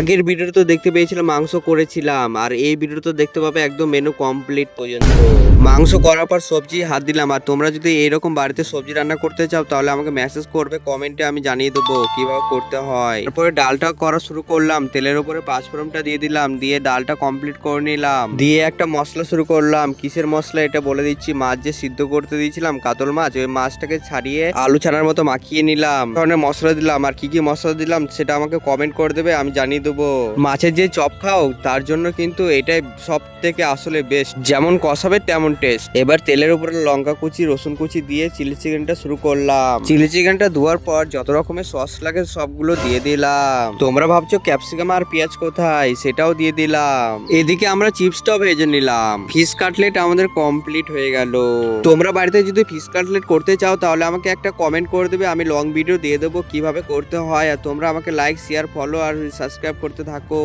আগের ভিডিওতে তো দেখতে পেয়েছিলাম মাংস করেছিলাম, আর এই ভিডিওতে তো দেখতে পাবে একদম মেনু কমপ্লিট পর্যন্ত। মাংস করার পর সবজি হাত দিলাম। আর তোমরা যদি এইরকম বাড়িতে সবজি রান্না করতে চাও তাহলে আমাকে মেসেজ করবে, কমেন্টে আমি জানিয়ে দেবো কিভাবে করতে হয়। তারপরে ডালটা করা শুরু করলাম, তেলের উপরে পাঁচফোড়নটা দিয়ে দিলাম, দিয়ে ডালটা কমপ্লিট করে নিলাম, দিয়ে একটা মশলা শুরু করলাম। কিসের মশলা এটা বলে দিচ্ছি, মাছ যে সিদ্ধ করতে দিয়েছিলাম কাতল মাছ, ওই মাছটাকে ছাড়িয়ে আলু ছানার মতো মাখিয়ে নিলাম। ধরনের মশলা দিলাম, আর কি কি মশলা দিলাম সেটা আমাকে কমেন্ট করে দেবে, আমি জানিয়ে দেবো। মাছের যে চপ খাও তার জন্য কিন্তু এটাই সব থেকে আসলে বেস্ট, যেমন কষাবে তেমন টেস্ট। এবার তেলের উপরে লঙ্কা কুচি রসুন কুচি দিয়ে চিলি চিকেনটা শুরু করলাম। চিলি চিকেনটা ধোয়ার পর যত রকমের সস লাগে সবগুলো দিয়ে দিলাম। তোমরা ভাবছো ক্যাপসিকাম আর পেঁয়াজ কোথায়, সেটাও দিয়ে দিলাম। এদিকে আমরা চিপসটাও ভেজে নিলাম। ফিশ কাটলেট আমাদের কমপ্লিট হয়ে গেল। তোমরা বাড়িতে যদি ফিশ কাটলেট করতে চাও তাহলে আমাকে একটা কমেন্ট করে দেবে, আমি লং ভিডিও দিয়ে দেবো কিভাবে করতে হয়। আর তোমরা আমাকে লাইক শেয়ার ফলো আর সাবস্ক্রাইব করতে থাকো।